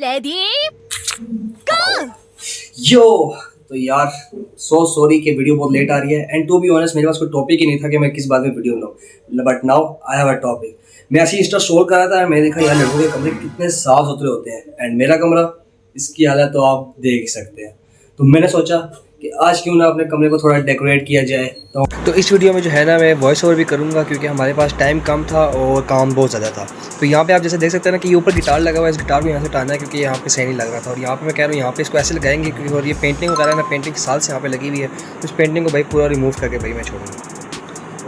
Ready गो। यो तो यार sorry कि वीडियो बहुत लेट आ रही है एंड टू बी ऑनेस्ट मेरे पास कोई टॉपिक ही नहीं था कि मैं किस बात में वीडियो बनाऊं, but now I have a topic. मैं ऐसे इंस्टा स्क्रॉल कर रहा था, मैंने देखा यार लड़कों के कमरे कितने साफ सुथरे होते हैं एंड मेरा कमरा इसकी हालत तो आप देख सकते हैं। तो मैंने सोचा कि आज क्यों ना अपने कमरे को थोड़ा डेकोरेट किया जाए। तो इस वीडियो में जो है ना मैं वॉइस ओवर भी करूँगा क्योंकि हमारे पास टाइम कम था और काम बहुत ज़्यादा था। तो यहाँ पे आप जैसे देख सकते हैं ना कि ये ऊपर गिटार लगा हुआ है, इस गिटार को यहाँ से हटाना है क्योंकि यहाँ पे सही नहीं लग रहा था। और यहाँ पे मैं कह रहा हूँ यहाँ पे इसको ऐसे लगाएंगे क्योंकि और ये पेंटिंग वगैरह ना पेंटिंग साल से यहाँ पे लगी हुई है, तो इस पेंटिंग को भाई पूरा रिमूव करके भाई मैं छोड़ूंगा।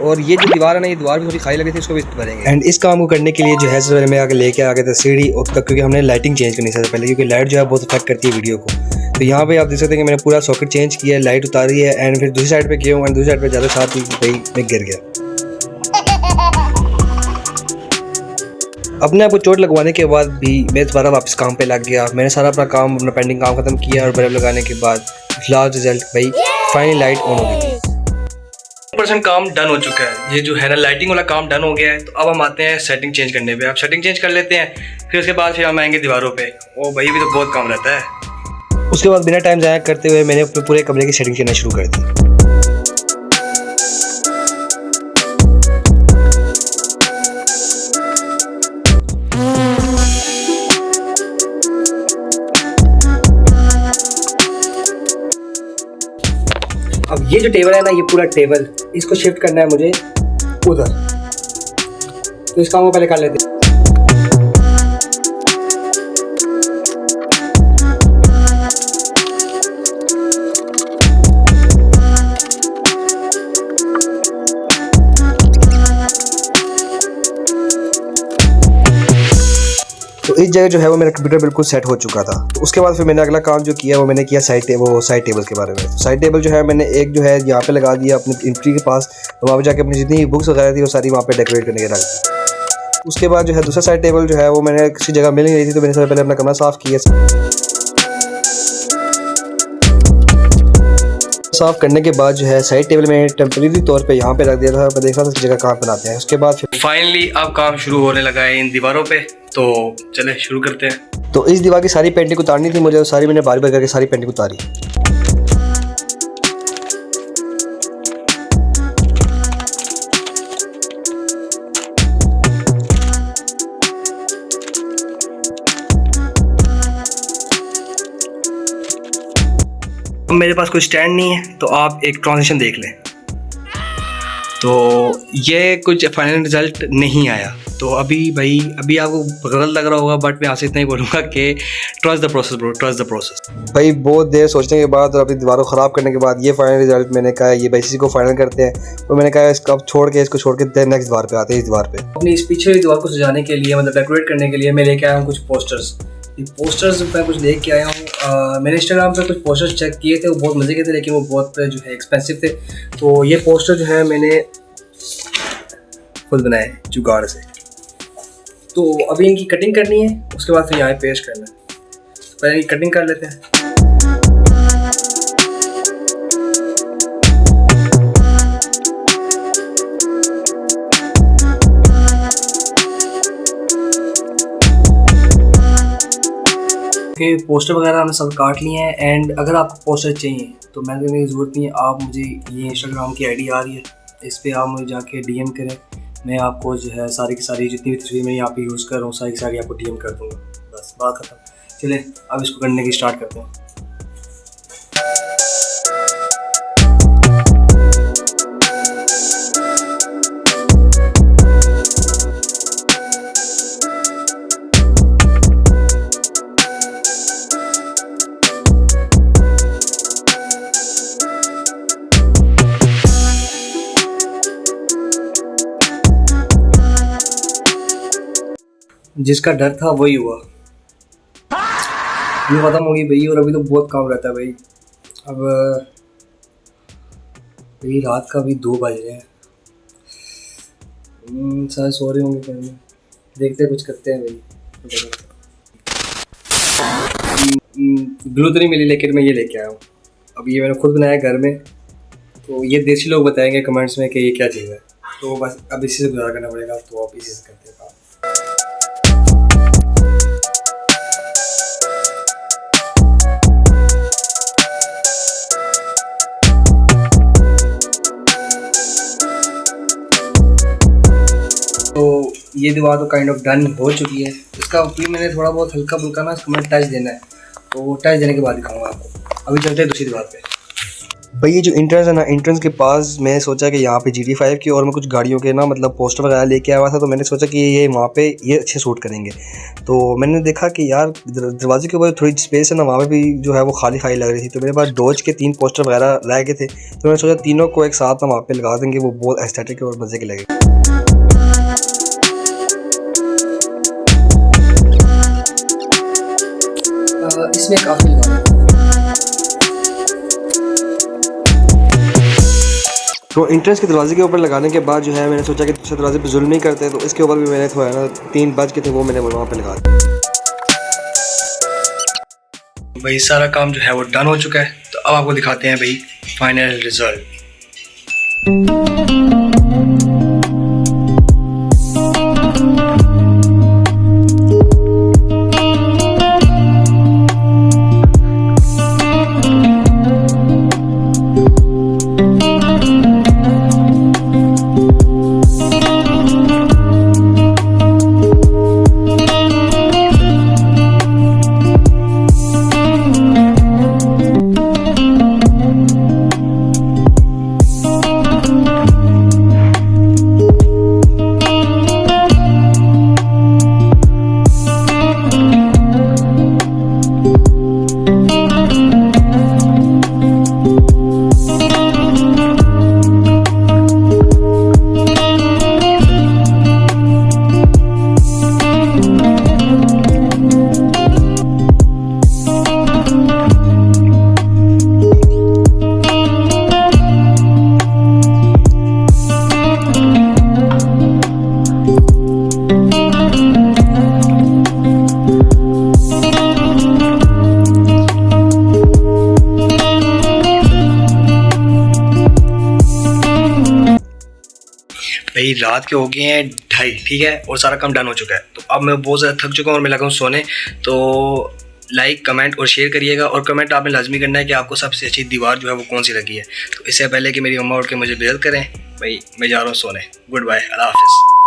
और ये जो दीवार है ना, ये दीवार भी थोड़ी खाई लगी थी, इसको भी भरेंगे। एंड इस काम को करने के लिए जो है सबसे पहले मैं आगे लेके आ गया था सीढ़ी और क्योंकि हमने लाइटिंग चेंज करनी सबसे पहले, क्योंकि लाइट जो है बहुत इफेक्ट करती है वीडियो को। तो यहाँ पे आप देख सकते हैं कि मैंने पूरा सॉकेट चेंज किया है, लाइट उतारी है एंड फिर दूसरी साइड पे गया हूँ एंड दूसरी साइड पे ज़्यादा साथ ही भाई मैं गिर गया। अपने आप को चोट लगवाने के बाद भी मैं दोबारा वापस काम पे लग गया। मैंने सारा अपना काम, अपना पेंडिंग काम खत्म किया और बल्ब लगाने के बाद लास्ट रिजल्ट भाई फाइनली लाइट ऑन हो गई। 100% काम डन हो चुका है, ये जो है ना लाइटिंग वाला काम डन हो गया है। तो अब हम आते हैं सेटिंग चेंज करने पे। आप सेटिंग चेंज कर लेते हैं, फिर उसके बाद फिर हम आएंगे दीवारों पे। ओ भाई भी तो बहुत काम रहता है। उसके बाद बिना टाइम ज़ाया करते हुए मैंने अपने पूरे कमरे की सेटिंग करना शुरू कर दी। अब ये जो टेबल है ना, ये पूरा टेबल इसको शिफ्ट करना है मुझे उधर, तो इस काम को पहले कर लेते हैं। तो इस जगह जो है वो मेरा कंप्यूटर बिल्कुल सेट हो चुका था। तो उसके बाद फिर मैंने अगला काम जो किया वो मैंने किया साइड टेबल के बारे में। तो साइड टेबल जो है मैंने एक जो है यहाँ पे लगा दिया अपनी एंट्री के पास, तो वहाँ पे जाके अपनी जितनी बुक्स वगैरह थी वो सारी वहाँ पे डेकोरेट करने के रख दी। उसके बाद जो है दूसरा साइड टेबल जो है वो मैंने किसी जगह मिल नहीं रही थी, तो मैंने सबसे पहले अपना कमरा साफ़ किया। साफ़ करने के बाद जो है साइड टेबल में टेम्परेरी तौर पे यहाँ पे रख दिया था, मैं देख रहा था इस जगह कहाँ बनाते हैं। उसके बाद फाइनली अब काम शुरू होने लगा है इन दीवारों पे, तो चले शुरू करते हैं। तो इस दीवार की सारी पेंटिंग उतारनी थी मुझे, सारी मैंने बार बार करके सारी पेंटिंग उतारी। मेरे पास कोई स्टैंड नहीं है, तो आप एक ट्रांजिशन देख लें। तो ये कुछ फाइनल रिजल्ट नहीं आया, तो अभी आपको गलत लग रहा होगा, बट मैं आपसे इतना ही बोलूँगा कि trust the process bro, trust the process. भाई बहुत देर सोचने के बाद और अपनी दीवारों ख़राब करने के बाद ये फाइनल रिजल्ट मैंने कहा ये भाई इसी को फाइनल करते हैं। तो मैंने कहा इसको अब इसको छोड़ के नेक्स्ट दीवार पे आते हैं। इस दीवार पे अपनी इस पीछे वाली दीवार को सजाने के लिए, मतलब डेकोरेट करने के लिए मैं लेके आया हूँ कुछ पोस्टर्स। ये पोस्टर्स मैं कुछ लेके आया हूँ। मैंने इंस्टाग्राम पे कुछ पोस्टर्स चेक किए थे, वो बहुत मज़े के थे लेकिन वो बहुत जो है एक्सपेंसिव थे। तो ये पोस्टर जो है मैंने खुद बनाए जुगाड़ से। तो अभी इनकी कटिंग करनी है, उसके बाद फिर यहाँ पेश करना है। पहले इनकी कटिंग कर लेते हैं। पोस्टर वगैरह हमने सब काट लिए हैं एंड अगर आपको पोस्टर चाहिए तो मैंने करने की ज़रूरत नहीं है। आप मुझे ये इंस्टाग्राम की आईडी आ रही है, इस पर आप मुझे जाके डीएम करें। मैं आपको जो है सारी की सारी जितनी भी तस्वीर मैं यहाँ पे यूज़ कर रहा हूँ सारी की सारी आपको डीएम कर दूँगा। बस बात खत्म। चले अब इसको करने की स्टार्ट करते हैं। जिसका डर था वही हुआ, ये खत्म होगी भाई। और अभी तो बहुत काम रहता है भाई। अब भाई रात का भी 2 बज रहे हैं, सारे सो रहे होंगे घर में। देखते कुछ करते हैं भाई। ग्लू तो नहीं मिली लेकिन मैं ये लेके आया हूँ। अब ये मैंने खुद बनाया घर में, तो ये देसी लोग बताएंगे कमेंट्स में कि ये क्या चीज़ है। तो बस अब इसी से गुजारा करना पड़ेगा, तो अब इसी से करते हैं काम। ये दीवार तो काइंड ऑफ डन हो चुकी है। इसका भी मैंने थोड़ा बहुत हल्का फुल्का ना इसको मैंने टच देना है, तो टच देने के बाद दिखाऊंगा आपको। अभी चलते हैं दूसरी दीवार पे। भाई ये जो इंट्रेंस है ना, इंट्रेंस के पास मैं सोचा कि यहाँ पे GT5 की और मैं कुछ गाड़ियों के ना मतलब पोस्टर वगैरह लेके आया हुआ था, तो मैंने सोचा कि ये वहाँ पे ये अच्छे शूट करेंगे। तो मैंने देखा कि यार दरवाजे के ऊपर थोड़ी स्पेस है ना, वहाँ पे भी जो है वो खाली खाली लग रही थी। तो मेरे पास डॉज के 3 पोस्टर वगैरह रह गए थे, तो मैंने सोचा तीनों को एक साथ ना वहाँ पे लगा देंगे, वो बहुत एस्थेटिक और मज़े के लगे। इसमें काफ़ी लगा तो इंट्रेंस के दरवाजे के ऊपर लगाने के बाद जो है मैंने सोचा कि दूसरे दरवाजे पे जुल्म नहीं करते, तो इसके ऊपर भी मैंने थोड़ा ना 3 बज के थे वो मैंने वहाँ पे लगा दिया। भाई सारा काम जो है वो डन हो चुका है, तो अब आपको दिखाते हैं भाई फाइनल रिजल्ट। भाई रात के हो गए हैं 2:30, ठीक है, और सारा काम डन हो चुका है। तो अब मैं बहुत ज़्यादा थक चुका हूँ और मैं लगा हूँ सोने। तो लाइक, कमेंट और शेयर करिएगा, और कमेंट आपने लाजमी करना है कि आपको सबसे अच्छी दीवार जो है वो कौन सी लगी है। तो इससे पहले कि मेरी मम्मा उठ के मुझे बेइज्जत करें, भाई मैं जा रहा हूँ सोने। गुड बाय, अल्लाह हाफिज़।